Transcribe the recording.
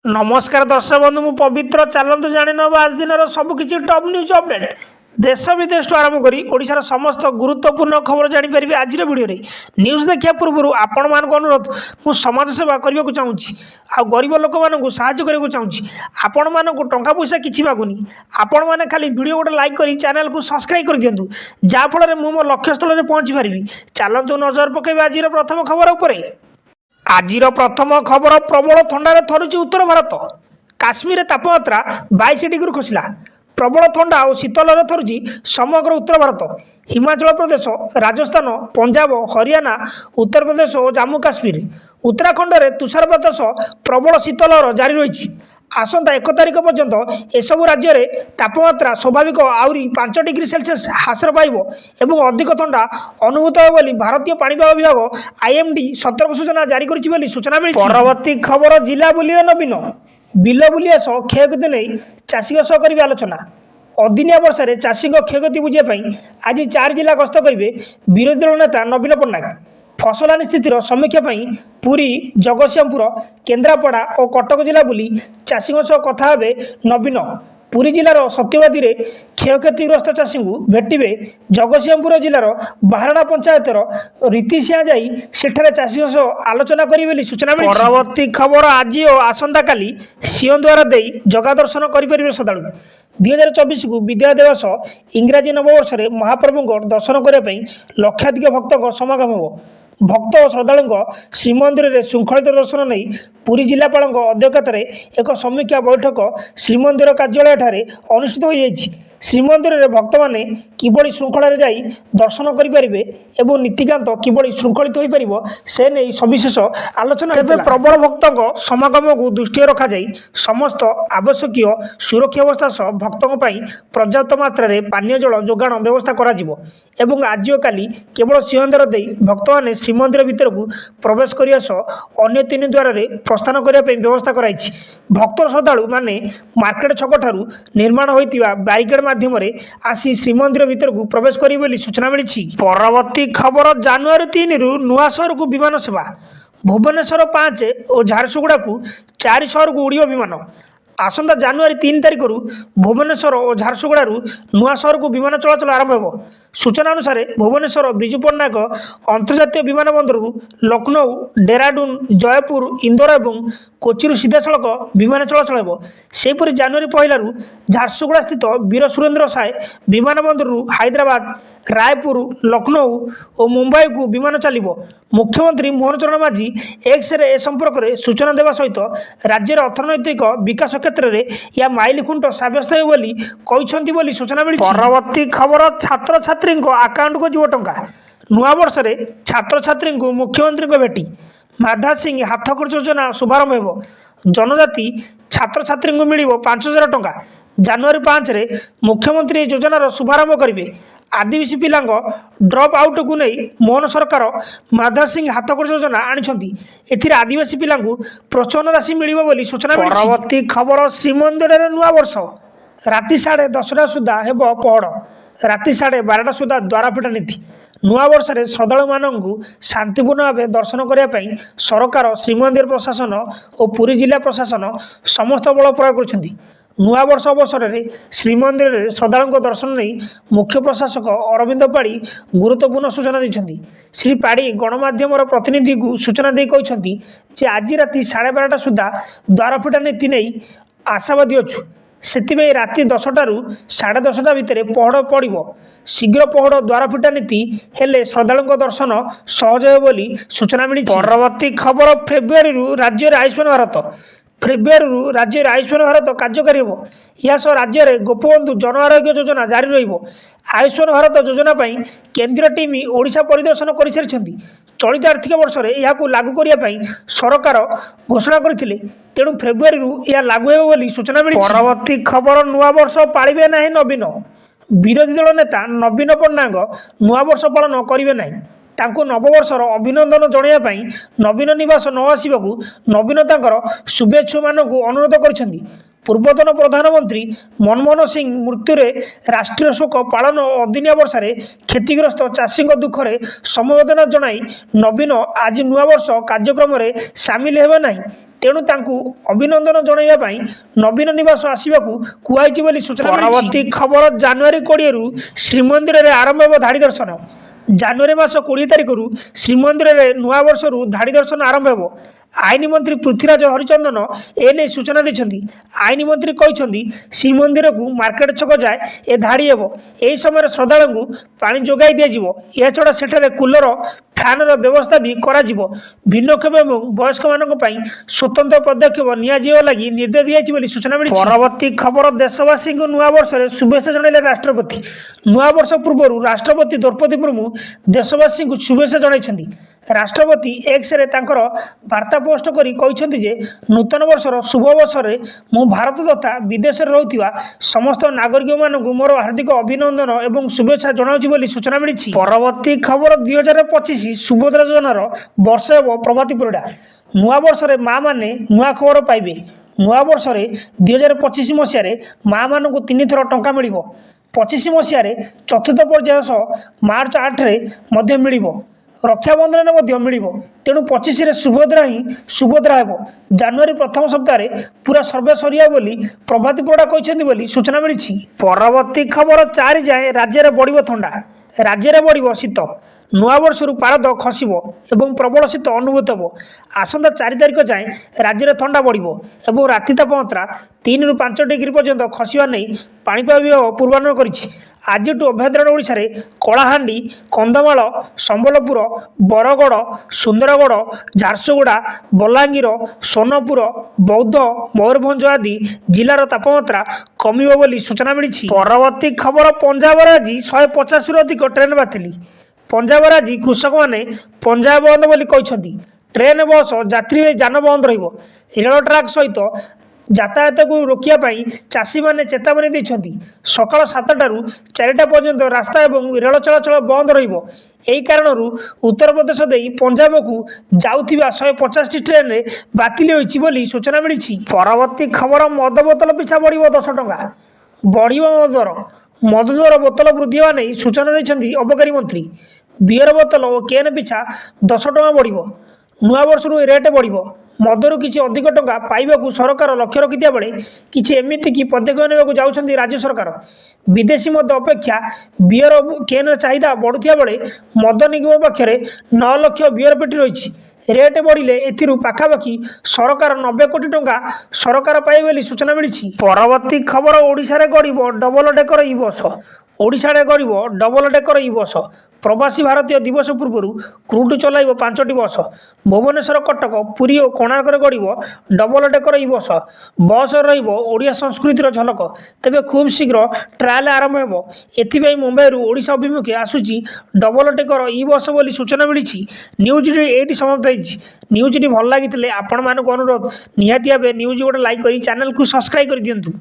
नमस्कार दर्शक बंधु मु पवित्र चलतु जाणी नवा आज दिन सबकि टॉप न्यूज अपडेट देश विदेश आरंभ करी ओडिशार समस्त गुरुत्वपूर्ण खबर जापर आज भिडियो न्यूज देखा पूर्व आपण मान अनुरोध मु समाज सेवा करने को चाहूँगी आ गरीब लोक मानक साहय चाहूँगी आपण मानक टंका पैसा किसी मागुनी आपण मैंने खाली वीडियो गोटे लाइक कर चैनल को सब्सक्राइब कर दिंतु जहाँफल में मो लक्ष्यस्थल में पहुँची पारि चलतु नजर पकड़ आज प्रथम खबर उपर आज प्रथम खबर प्रबल थंडार थरुची उत्तर भारत काश्मीर तापमात्रा 22 डिग्री खसला प्रबल थंडा और शीतल थरुची समग्र उत्तर भारत हिमाचल प्रदेश राजस्थान पंजाब हरियाणा उत्तर प्रदेश और जम्मू काश्मीर उत्तराखंड में तुषारपात सह प्रबल शीतल जारी रही आसंता 1 तारिख पर्यंत एसबू राज्य में तापमात्रा स्वाभाविक आहरी 5 डिग्री सेल्सियस ह्रास पाइब एवं अधिक थंडा अनुभूत हो बोली भारतीय पाणीपाग विभाग आईएमडी सतर्क सूचना जारी करी सूचना मिली। परवर्ती खबर जिला बुलिए नवीन बिल बुलिया सह क्षयक्षति नहीं चाषी सह करेंगे आलोचना अदिनिया वर्षा चाषी क्षयक्षति बुझाई आज 4 जिला गस्त करेंगे विरोधी दल नेता नवीन पट्टनायक फसलानी स्थितिर समीक्षा पुरी जगतसिंहपुर केन्द्रापड़ा और कटक जिला बुली चाषी कथा हे नवीन पुरी जिलार सत्यवादी में क्षयक्षतिग्रस्त चाषी को भेटे जगतसिंहपुर जिलार बारड़ा पंचायतर रीति सिंह जाई सेठारे चाषी आलोचना करेंगे सूचना मिली। परवर्ती खबर आज और आसंता काली सिंहद्वार दे जगा दर्शन करेंगे श्रद्धालु 2024 को विद्या दिवस इंग्राजी नववर्ष में महाप्रभु दर्शन करने लक्षाधिक भक्त समागम हो भक्त और श्रद्धालु श्रीमंदिर में श्रृंखलित दर्शन नहीं पुरी जिलापाल अध्यक्षतार एक समीक्षा बैठक श्रीमंदिर कार्यालय ठारे अनुष्ठित हो जाएगी। श्रीमंदिर में भक्त मैंने किभली श्रृंखल जाई दर्शन करेंगे और नीतिकांत किभली श्रृंखलित हो पार से नहीं सविशेष आलोचना तेज प्रबल भक्तों समागम को दृष्टि रखा जाई समस्त आवश्यक सुरक्षा व्यवस्था सह भक्तों पर्याप्त मात्रा पानीय जल जोगाण व्यवस्था करा एवं आज और काली केवल सिंहद्वार दे भक्त मैंने श्रीमंदिर भितर को प्रवेश करने सह अन्य 3 द्वार प्रस्थान करने व्यवस्था कराई भक्त श्रद्धालु माने मार्केट छक ठारू निर्माण होइतिबा बैरिकेड माध्यम आसी श्रीमंदिर भितर को प्रवेश करेंगे सूचना मिली। परवर्ती खबर जनवरी 3 रु नुआ शहर को विमान सेवा भुवनेश्वर 5 और झारसुगुड़ा को 4 शहर को उड़ियो विमान आसंता जनवरी 3 तारिख भुवनेश्वर और झारसुगुड़ा नुआ शहर को विमान चलाचल आरंभ हो सूचना अनुसार भुवनेश्वर विजु पट्टनायक अंतर्जातीय विमान बंदर लखनऊ डेराडून जयपुर इंदौर और कोची सीधा सड़क विमान चलाचल हो सेपरी जनवरी 1 झारसुगुड़ा स्थित वीर सुरेंद्र साय विमान बंदर हैदराबाद रायपुर लखनऊ और मुंबई को विमान चलो मुख्यमंत्री मोहन चरण माझी एक्स ए संपर्क में सूचना देवा सहित राज्यर अर्थनैतिक विकास क्षेत्र में या माइलखुंट सब्यस्त हो सूचना मिली। परवर्ती खबर छात्र छात्री आकाउंट को जीव टंका नुआ वर्ष में छात्र छात्री को मुख्यमंत्री भेटी माधा सिंह हाथ खर्च योजना शुभारंभ हो जनजाति छात्र छात्री को मिल 5,000 टंका जनवरी 5 मुख्यमंत्री योजनार शुभारंभ करेंगे आदिवासी पिला ड्रप आउट को नहीं मोहन सरकार माधा सिंह हाथ खर्च योजना आनी आदिवासी पिला प्रोत्साहन राशि मिल सूचना। परवर्ती खबर श्रीमंदिर नुआ वर्ष राति 10:30 सुधा हेब पहड़ राति 12:30 सुधा द्वारफिटा नीति नुआ वर्ष में श्रद्धालु मानू शांतिपूर्ण भाव दर्शन करने सरकार श्रीमंदिर प्रशासन और पुरी जिला प्रशासन समस्त बल प्रयोग कर नुआ वर्ष अवसर में श्रीमंदिर में श्रद्धालु दर्शन नहीं मुख्य प्रशासक अरविंद पाड़ी गुरुत्वपूर्ण सूचना देते श्री पाड़ी गणमाध्यम प्रतिनिधि को सूचना दे कहते आज राति 12:30 सुधा द्वारफिटा नीति नहीं आशावादी अच्छु से राति 10टा ରୁ 10:30 भितर पहड़ पड़ो शीघ्र पहड़ द्वारफिटा नीति हेले श्रद्धालु दर्शन सहज हो बोली सूचना मिली। परवर्ती खबर फेब्रुआरी राज्य में आयुष्मान भारत फेब्रुआरी राज्य में आयुष्मान भारत कार्यकारी हो या राज्य में गोपबंधु जन आरोग्य योजना जारी आयुष्मान भारत योजना केंद्रीय टीम ओडिशा परिदर्शन कर सारी चलित आर्थिक वर्ष में यह लागू करने सरकार घोषणा करते तेणु फेब्रुआरी यह लागू हो सूचना मिली। परवर्ती खबर नुआ वर्ष पालिबे ना नवीन विरोधी दल नेता नवीन पट्टनायक नुआ वर्ष पालन करेंगे ना तांको नववर्षर अभिनंदन जणाइवाई नवीन निवास न आसवाक नवीन शुभेच्छु मानक अनुरोध कर ପୂର୍ବତନ ପ୍ରଧାନମନ୍ତ୍ରୀ ମନମୋହନ ସିଂ ମୃତ୍ୟୁରେ ରାଷ୍ଟ୍ରୀୟ ଶୋକ ପାଳନ ଓ ଅଦିନିଆ ବର୍ଷାରେ କ୍ଷତିଗ୍ରସ୍ତ ଚାଷୀଙ୍କ ଦୁଃଖରେ ସମବେଦନା ଜଣାଇ ନବୀନ ଆଜି ନୂଆବର୍ଷ କାର୍ଯ୍ୟକ୍ରମରେ ସାମିଲ ହେବେ ନାହିଁ। ତେଣୁ ତାଙ୍କୁ ଅଭିନନ୍ଦନ ଜଣାଇବା ପାଇଁ ନବୀନ ନିବାସ ଆସିବାକୁ କୁହାଯାଇଛି ବୋଲି ସୂଚନା। ପରବର୍ତ୍ତୀ ଖବର, ଜାନୁଆରୀ 20ରୁ ଶ୍ରୀମନ୍ଦିରରେ ଆରମ୍ଭ ହେବ ଧାଡ଼ି ଦର୍ଶନ। ଜାନୁଆରୀ ମାସ 20 ତାରିଖରୁ ଶ୍ରୀମନ୍ଦିରରେ ନୂଆବର୍ଷରୁ ଧାଡ଼ି ଦର୍ଶନ ଆରମ୍ଭ ହେବ। ଆଇନ ମନ୍ତ୍ରୀ ପୃଥ୍ୱୀରାଜ ହରିଚନ୍ଦନ ଏନେଇ ସୂଚନା ଦେଇଛନ୍ତି। ଆଇନ ମନ୍ତ୍ରୀ କହିଛନ୍ତି, ଶ୍ରୀମନ୍ଦିରକୁ ମାର୍କେଟ ଛକ ଯାଏ ଏ ଧାଡ଼ି ହେବ। ଏହି ସମୟରେ ଶ୍ରଦ୍ଧାଳୁଙ୍କୁ ପାଣି ଯୋଗାଇ ଦିଆଯିବ। ଏହାଛଡ଼ା ସେଠାରେ କୁଲର, ଫ୍ୟାନ୍ର ବ୍ୟବସ୍ଥା ବି କରାଯିବ। ଭିନ୍ନକ୍ଷମ ଏବଂ ବୟସ୍କମାନଙ୍କ ପାଇଁ ସ୍ୱତନ୍ତ୍ର ପଦକ୍ଷେପ ନିଆଯିବା ଲାଗି ନିର୍ଦ୍ଦେଶ ଦିଆଯାଇଛି ବୋଲି ସୂଚନା ମିଳିଛି। ପରବର୍ତ୍ତୀ ଖବର, ଦେଶବାସୀଙ୍କୁ ନୂଆବର୍ଷରେ ଶୁଭେଚ୍ଛା ଜଣାଇଲେ ରାଷ୍ଟ୍ରପତି। ନୂଆବର୍ଷ ପୂର୍ବରୁ ରାଷ୍ଟ୍ରପତି ଦ୍ରୌପଦୀ ମୁର୍ମୁ ଦେଶବାସୀଙ୍କୁ ଶୁଭେଚ୍ଛା ଜଣାଇଛନ୍ତି। ରାଷ୍ଟ୍ରପତି ଏକ୍ସରେ ତାଙ୍କର ବାର୍ତ୍ତା ପୋଷ୍ଟ କରି କହିଛନ୍ତି ଯେ, ନୂତନ ବର୍ଷର ଶୁଭ ଅବସରରେ ମୁଁ ଭାରତ ତଥା ବିଦେଶରେ ରହୁଥିବା ସମସ୍ତ ନାଗରିକମାନଙ୍କୁ ମୋର ହାର୍ଦ୍ଦିକ ଅଭିନନ୍ଦନ ଏବଂ ଶୁଭେଚ୍ଛା ଜଣାଉଛି ବୋଲି ସୂଚନା ମିଳିଛି। ପରବର୍ତ୍ତୀ ଖବର, 2025 ସୁଭଦ୍ରା ଯୋଜନାର ବର୍ଷ ହେବ ପ୍ରଭାତୀ ପରିଡ଼ା। ନୂଆବର୍ଷରେ ମାଆମାନେ ନୂଆ ଖବର ପାଇବେ। ନୂଆବର୍ଷରେ 2025 ମସିହାରେ ମାଆମାନଙ୍କୁ 3 ଥର ଟଙ୍କା ମିଳିବ। 25 ମସିହାରେ ଚତୁର୍ଥ ପର୍ଯ୍ୟାୟ ସହ ମାର୍ଚ୍ଚ 8ରେ ମଧ୍ୟ ମିଳିବ। ରକ୍ଷାବନ୍ଧନରେ ମଧ୍ୟ ମିଳିବ। ତେଣୁ 25ରେ ସୁଭଦ୍ରା ହିଁ ସୁଭଦ୍ରା ହେବ। ଜାନୁଆରୀ ପ୍ରଥମ ସପ୍ତାହରେ ପୁରା ସର୍ଭେ ସରିବ ବୋଲି ପ୍ରଭାତୀ ପରିଡ଼ା କହିଛନ୍ତି ବୋଲି ସୂଚନା ମିଳିଛି। ପରବର୍ତ୍ତୀ ଖବର, 4 ଯାଏଁ ରାଜ୍ୟରେ ବଢ଼ିବ ଥଣ୍ଡା। ରାଜ୍ୟରେ ବଢ଼ିବ ଶୀତ। ନୂଆବର୍ଷରୁ ପାରଦ ଖସିବ ଏବଂ ପ୍ରବଳ ଶୀତ ଅନୁଭୂତ ହେବ। ଆସନ୍ତା 4 ତାରିଖ ଯାଏଁ ରାଜ୍ୟରେ ଥଣ୍ଡା ବଢ଼ିବ ଏବଂ ରାତି ତାପମାତ୍ରା 3ରୁ 5 ଡିଗ୍ରୀ ପର୍ଯ୍ୟନ୍ତ ଖସିବା ନେଇ ପାଣିପାଗ ବିଭାଗ ପୂର୍ବାନୁମାନ କରିଛି। ଆଜିଠୁ ଅଭ୍ୟନ୍ତରୀଣ ଓଡ଼ିଶାରେ କଳାହାଣ୍ଡି, କନ୍ଧମାଳ, ସମ୍ବଲପୁର, ବରଗଡ଼, ସୁନ୍ଦରଗଡ଼, ଝାରସୁଗୁଡ଼ା, ବଲାଙ୍ଗୀର, ସୋନପୁର, ବୌଦ୍ଧ, ମୟୂରଭଞ୍ଜ ଆଦି ଜିଲ୍ଲାର ତାପମାତ୍ରା କମିବ ବୋଲି ସୂଚନା ମିଳିଛି। ପରବର୍ତ୍ତୀ ଖବର, ପଞ୍ଜାବରେ ଆଜି 150ରୁ ଅଧିକ ଟ୍ରେନ୍ ବାତିଲ। ପଞ୍ଜାବରେ ଆଜି କୃଷକମାନେ ପଞ୍ଜାବ ବନ୍ଦ ବୋଲି କହିଛନ୍ତି। ଟ୍ରେନ୍, ବସ୍, ଯାତ୍ରୀବାହୀ ଯାନ ବନ୍ଦ ରହିବ। ରେଳ ଟ୍ରାକ୍ ସହିତ ଯାତାୟାତକୁ ରୋକିବା ପାଇଁ ଚାଷୀମାନେ ଚେତାବନୀ ଦେଇଛନ୍ତି। ସକାଳ 7ଟାରୁ 4ଟା ପର୍ଯ୍ୟନ୍ତ ରାସ୍ତା ଏବଂ ରେଳ ଚଳାଚଳ ବନ୍ଦ ରହିବ। ଏହି କାରଣରୁ ଉତ୍ତରପ୍ରଦେଶ ଦେଇ ପଞ୍ଜାବକୁ ଯାଉଥିବା 150ଟି ଟ୍ରେନ୍ରେ ବାତିଲ ହୋଇଛି ବୋଲି ସୂଚନା ମିଳିଛି। ପରବର୍ତ୍ତୀ ଖବର, ମଦ ବୋତଲ ପିଛା ବଢ଼ିବ 10 ଟଙ୍କା। ବଢ଼ିବ ମଦ ଦର। ମଦ ଦର ବୋତଲ ବୃଦ୍ଧି ହେବା ନେଇ ସୂଚନା ଦେଇଛନ୍ତି ଅବକାରୀ ମନ୍ତ୍ରୀ। ବିୟର ବୋତଲ ଓ କେନ୍ ପିଛା 10 ଟଙ୍କା ବଢ଼ିବ। ନୂଆବର୍ଷରୁ ରେଟ୍ ବଢ଼ିବ। ମଦରୁ କିଛି ଅଧିକ ଟଙ୍କା ପାଇବାକୁ ସରକାର ଲକ୍ଷ୍ୟ ରଖିଥିବା ବେଳେ କିଛି ଏମିତିକି ପଦକ୍ଷେପ ନେବାକୁ ଯାଉଛନ୍ତି ରାଜ୍ୟ ସରକାର। ବିଦେଶୀ ମଦ ଅପେକ୍ଷା ବିୟର କେନ୍ର ଚାହିଦା ବଢ଼ୁଥିବା ବେଳେ ମଦ ନିଗମ ପାଖରେ 9 ଲକ୍ଷ ବିୟର ପେଟି ରହିଛି। ରେଟ୍ ବଢ଼ିଲେ ଏଥିରୁ ପାଖାପାଖି ସରକାର 90 କୋଟି ଟଙ୍କା ସରକାର ପାଇବେ ବୋଲି ସୂଚନା ମିଳିଛି। ପରବର୍ତ୍ତୀ ଖବର, ଓଡ଼ିଶାରେ ଗଡ଼ିବ ଡବଲ ଡେକର ଇ ବସ୍। ଓଡ଼ିଶାରେ ଗଡ଼ିବ ଡବଲ ଡେକର ଇ ବସ୍। ପ୍ରବାସୀ ଭାରତୀୟ ଦିବସ ପୂର୍ବରୁ କ୍ରୁଟ୍ ଚଲାଇବ 5ଟି ବସ୍। ଭୁବନେଶ୍ୱର, କଟକ, ପୁରୀ ଓ କୋଣାର୍କରେ ଗଡ଼ିବ ଡବଲ ଡେକର ଇ ବସ୍। ବସ୍ରେ ରହିବ ଓଡ଼ିଆ ସଂସ୍କୃତିର ଝଲକ। ତେବେ ଖୁବ୍ ଶୀଘ୍ର ଟ୍ରାଏଲ୍ ଆରମ୍ଭ ହେବ। ଏଥିପାଇଁ ମୁମ୍ବାଇରୁ ଓଡ଼ିଶା ଅଭିମୁଖେ ଆସୁଛି ଡବଲ ଡେକର ଇ ବସ୍ ବୋଲି ସୂଚନା ମିଳିଛି। ନ୍ୟୁଜ୍ଟି ଏଇଠି ସମାପ୍ତ ହୋଇଛି। ନ୍ୟୁଜ୍ଟି ଭଲ ଲାଗିଥିଲେ ଆପଣମାନଙ୍କୁ ଅନୁରୋଧ, ନିହାତି ଭାବେ ନ୍ୟୁଜ୍ ଗୋଟେ ଲାଇକ୍ କରି ଚ୍ୟାନେଲକୁ ସବସ୍କ୍ରାଇବ୍ କରିଦିଅନ୍ତୁ।